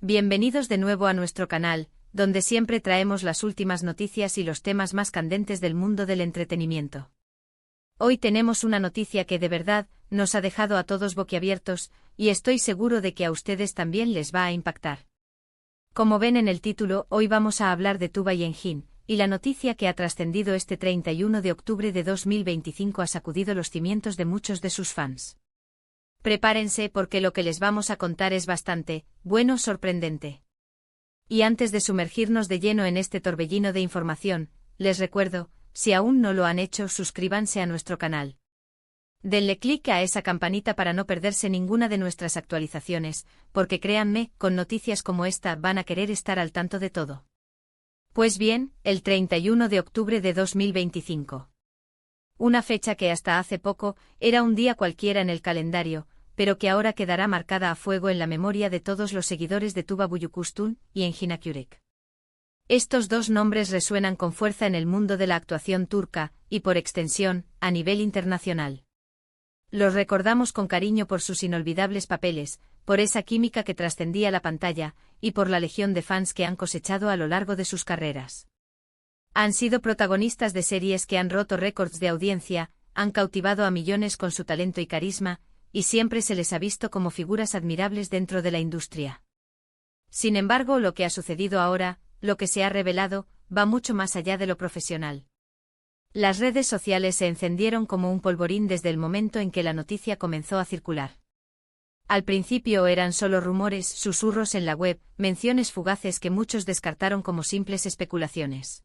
Bienvenidos de nuevo a nuestro canal, donde siempre traemos las últimas noticias y los temas más candentes del mundo del entretenimiento. Hoy tenemos una noticia que de verdad nos ha dejado a todos boquiabiertos, y estoy seguro de que a ustedes también les va a impactar. Como ven en el título, hoy vamos a hablar de Tuba Yejin, y la noticia que ha trascendido este 31 de octubre de 2025 ha sacudido los cimientos de muchos de sus fans. Prepárense porque lo que les vamos a contar es bastante, sorprendente. Y antes de sumergirnos de lleno en este torbellino de información, les recuerdo, si aún no lo han hecho, suscríbanse a nuestro canal. Denle clic a esa campanita para no perderse ninguna de nuestras actualizaciones, porque créanme, con noticias como esta van a querer estar al tanto de todo. Pues bien, el 31 de octubre de 2025. Una fecha que hasta hace poco era un día cualquiera en el calendario, pero que ahora quedará marcada a fuego en la memoria de todos los seguidores de Tuba Büyüküstün y Engin Akyürek. Estos dos nombres resuenan con fuerza en el mundo de la actuación turca, y por extensión, a nivel internacional. Los recordamos con cariño por sus inolvidables papeles, por esa química que trascendía la pantalla, y por la legión de fans que han cosechado a lo largo de sus carreras. Han sido protagonistas de series que han roto récords de audiencia, han cautivado a millones con su talento y carisma, y siempre se les ha visto como figuras admirables dentro de la industria. Sin embargo, lo que ha sucedido ahora, lo que se ha revelado, va mucho más allá de lo profesional. Las redes sociales se encendieron como un polvorín desde el momento en que la noticia comenzó a circular. Al principio eran solo rumores, susurros en la web, menciones fugaces que muchos descartaron como simples especulaciones.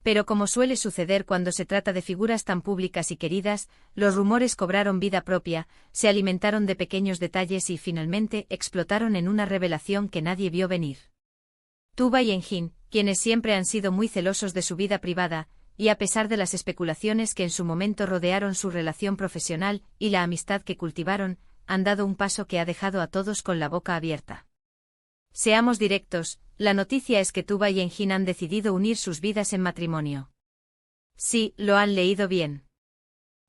Pero como suele suceder cuando se trata de figuras tan públicas y queridas, los rumores cobraron vida propia, se alimentaron de pequeños detalles y finalmente explotaron en una revelación que nadie vio venir. Tuba y Engin, quienes siempre han sido muy celosos de su vida privada, y a pesar de las especulaciones que en su momento rodearon su relación profesional y la amistad que cultivaron, han dado un paso que ha dejado a todos con la boca abierta. Seamos directos, la noticia es que Tuba y Engin han decidido unir sus vidas en matrimonio. Sí, lo han leído bien.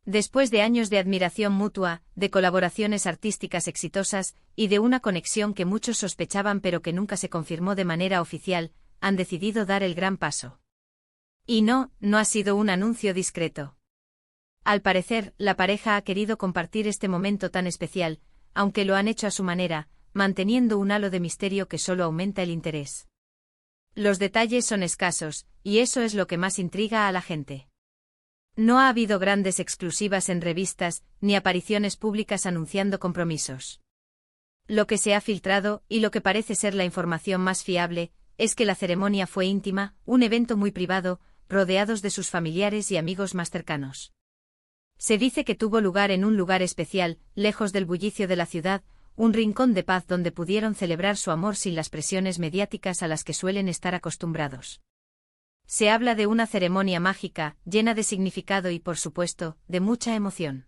Después de años de admiración mutua, de colaboraciones artísticas exitosas, y de una conexión que muchos sospechaban pero que nunca se confirmó de manera oficial, han decidido dar el gran paso. Y no ha sido un anuncio discreto. Al parecer, la pareja ha querido compartir este momento tan especial, aunque lo han hecho a su manera, manteniendo un halo de misterio que solo aumenta el interés. Los detalles son escasos, y eso es lo que más intriga a la gente. No ha habido grandes exclusivas en revistas, ni apariciones públicas anunciando compromisos. Lo que se ha filtrado, y lo que parece ser la información más fiable, es que la ceremonia fue íntima, un evento muy privado, rodeados de sus familiares y amigos más cercanos. Se dice que tuvo lugar en un lugar especial, lejos del bullicio de la ciudad, un rincón de paz donde pudieron celebrar su amor sin las presiones mediáticas a las que suelen estar acostumbrados. Se habla de una ceremonia mágica, llena de significado y, por supuesto, de mucha emoción.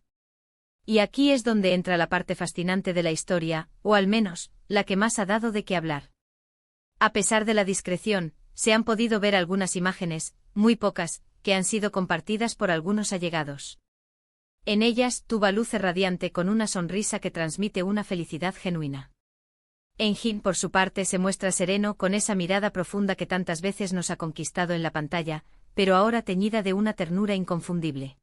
Y aquí es donde entra la parte fascinante de la historia, o al menos, la que más ha dado de qué hablar. A pesar de la discreción, se han podido ver algunas imágenes, muy pocas, que han sido compartidas por algunos allegados. En ellas, Tuba luce radiante con una sonrisa que transmite una felicidad genuina. Engin, por su parte, se muestra sereno con esa mirada profunda que tantas veces nos ha conquistado en la pantalla, pero ahora teñida de una ternura inconfundible.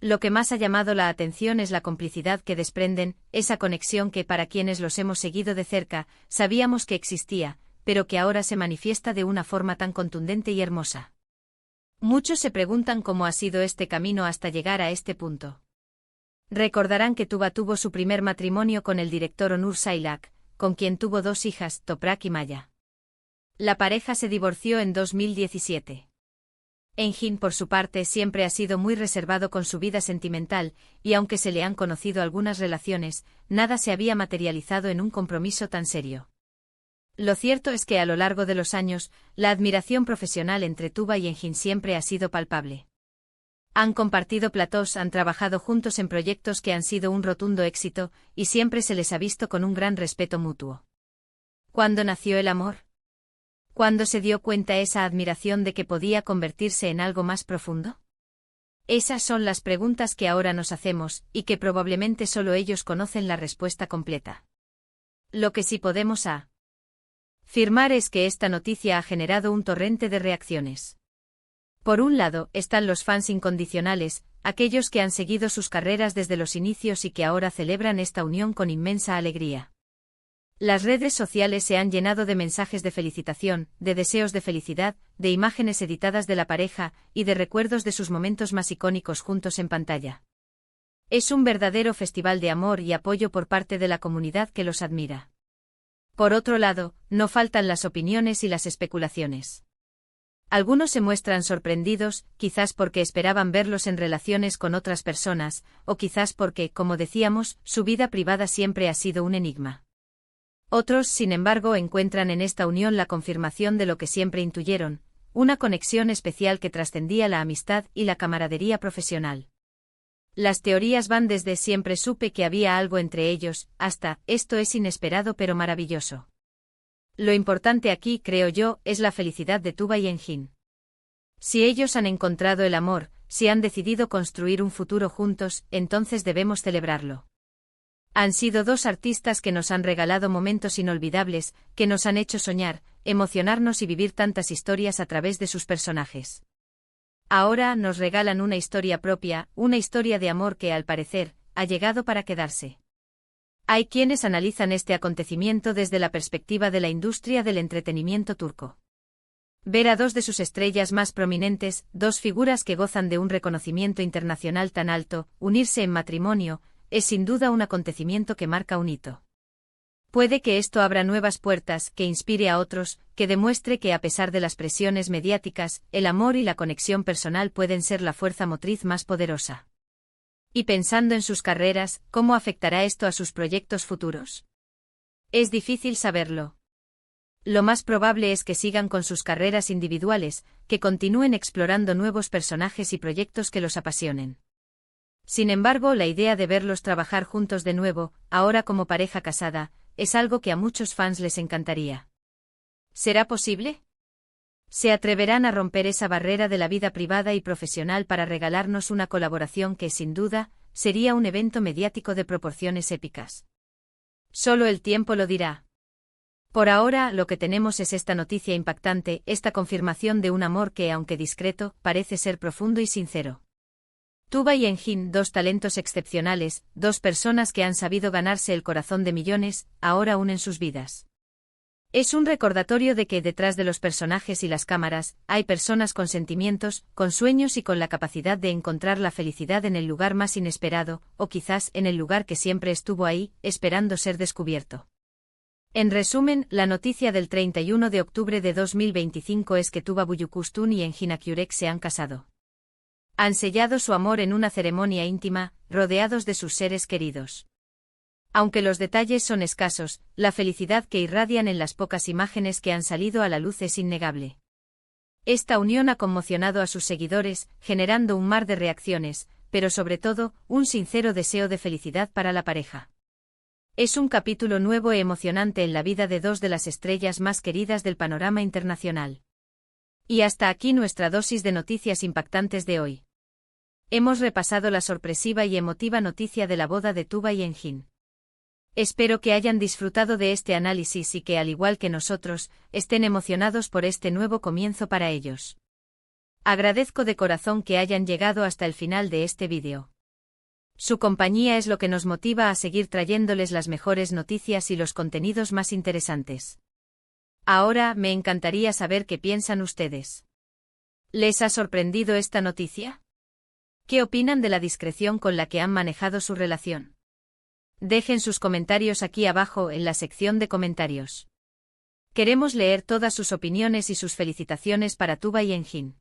Lo que más ha llamado la atención es la complicidad que desprenden, esa conexión que para quienes los hemos seguido de cerca, sabíamos que existía, pero que ahora se manifiesta de una forma tan contundente y hermosa. Muchos se preguntan cómo ha sido este camino hasta llegar a este punto. Recordarán que Tuba tuvo su primer matrimonio con el director Onur Sailak, con quien tuvo dos hijas, Toprak y Maya. La pareja se divorció en 2017. Engin, por su parte, siempre ha sido muy reservado con su vida sentimental, y aunque se le han conocido algunas relaciones, nada se había materializado en un compromiso tan serio. Lo cierto es que a lo largo de los años, la admiración profesional entre Tuba y Engin siempre ha sido palpable. Han compartido platós, han trabajado juntos en proyectos que han sido un rotundo éxito, y siempre se les ha visto con un gran respeto mutuo. ¿Cuándo nació el amor? ¿Cuándo se dio cuenta esa admiración de que podía convertirse en algo más profundo? Esas son las preguntas que ahora nos hacemos, y que probablemente solo ellos conocen la respuesta completa. Lo que sí podemos Firmar es que esta noticia ha generado un torrente de reacciones. Por un lado, están los fans incondicionales, aquellos que han seguido sus carreras desde los inicios y que ahora celebran esta unión con inmensa alegría. Las redes sociales se han llenado de mensajes de felicitación, de deseos de felicidad, de imágenes editadas de la pareja y de recuerdos de sus momentos más icónicos juntos en pantalla. Es un verdadero festival de amor y apoyo por parte de la comunidad que los admira. Por otro lado, no faltan las opiniones y las especulaciones. Algunos se muestran sorprendidos, quizás porque esperaban verlos en relaciones con otras personas, o quizás porque, como decíamos, su vida privada siempre ha sido un enigma. Otros, sin embargo, encuentran en esta unión la confirmación de lo que siempre intuyeron, una conexión especial que trascendía la amistad y la camaradería profesional. Las teorías van desde siempre supe que había algo entre ellos, hasta esto es inesperado pero maravilloso. Lo importante aquí, creo yo, es la felicidad de Tuba y Engin. Si ellos han encontrado el amor, si han decidido construir un futuro juntos, entonces debemos celebrarlo. Han sido dos artistas que nos han regalado momentos inolvidables, que nos han hecho soñar, emocionarnos y vivir tantas historias a través de sus personajes. Ahora nos regalan una historia propia, una historia de amor que, al parecer, ha llegado para quedarse. Hay quienes analizan este acontecimiento desde la perspectiva de la industria del entretenimiento turco. Ver a dos de sus estrellas más prominentes, dos figuras que gozan de un reconocimiento internacional tan alto, unirse en matrimonio, es sin duda un acontecimiento que marca un hito. Puede que esto abra nuevas puertas, que inspire a otros, que demuestre que a pesar de las presiones mediáticas, el amor y la conexión personal pueden ser la fuerza motriz más poderosa. Y pensando en sus carreras, ¿cómo afectará esto a sus proyectos futuros? Es difícil saberlo. Lo más probable es que sigan con sus carreras individuales, que continúen explorando nuevos personajes y proyectos que los apasionen. Sin embargo, la idea de verlos trabajar juntos de nuevo, ahora como pareja casada, es algo que a muchos fans les encantaría. ¿Será posible? ¿Se atreverán a romper esa barrera de la vida privada y profesional para regalarnos una colaboración que, sin duda, sería un evento mediático de proporciones épicas? Solo el tiempo lo dirá. Por ahora, lo que tenemos es esta noticia impactante, esta confirmación de un amor que, aunque discreto, parece ser profundo y sincero. Tuba y Engin, dos talentos excepcionales, dos personas que han sabido ganarse el corazón de millones, ahora unen sus vidas. Es un recordatorio de que detrás de los personajes y las cámaras, hay personas con sentimientos, con sueños y con la capacidad de encontrar la felicidad en el lugar más inesperado, o quizás en el lugar que siempre estuvo ahí, esperando ser descubierto. En resumen, la noticia del 31 de octubre de 2025 es que Tuba Büyüküstün y Engin Akyürek se han casado. Han sellado su amor en una ceremonia íntima, rodeados de sus seres queridos. Aunque los detalles son escasos, la felicidad que irradian en las pocas imágenes que han salido a la luz es innegable. Esta unión ha conmocionado a sus seguidores, generando un mar de reacciones, pero sobre todo, un sincero deseo de felicidad para la pareja. Es un capítulo nuevo e emocionante en la vida de dos de las estrellas más queridas del panorama internacional. Y hasta aquí nuestra dosis de noticias impactantes de hoy. Hemos repasado la sorpresiva y emotiva noticia de la boda de Tuba y Engin. Espero que hayan disfrutado de este análisis y que, al igual que nosotros, estén emocionados por este nuevo comienzo para ellos. Agradezco de corazón que hayan llegado hasta el final de este vídeo. Su compañía es lo que nos motiva a seguir trayéndoles las mejores noticias y los contenidos más interesantes. Ahora, me encantaría saber qué piensan ustedes. ¿Les ha sorprendido esta noticia? ¿Qué opinan de la discreción con la que han manejado su relación? Dejen sus comentarios aquí abajo en la sección de comentarios. Queremos leer todas sus opiniones y sus felicitaciones para Tuba y Engin.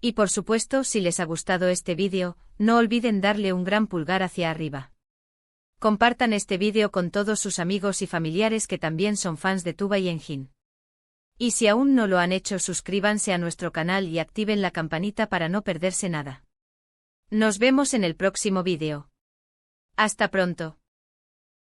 Y por supuesto, si les ha gustado este vídeo, no olviden darle un gran pulgar hacia arriba. Compartan este vídeo con todos sus amigos y familiares que también son fans de Tuba y Engin. Y si aún no lo han hecho, suscríbanse a nuestro canal y activen la campanita para no perderse nada. Nos vemos en el próximo vídeo. Hasta pronto.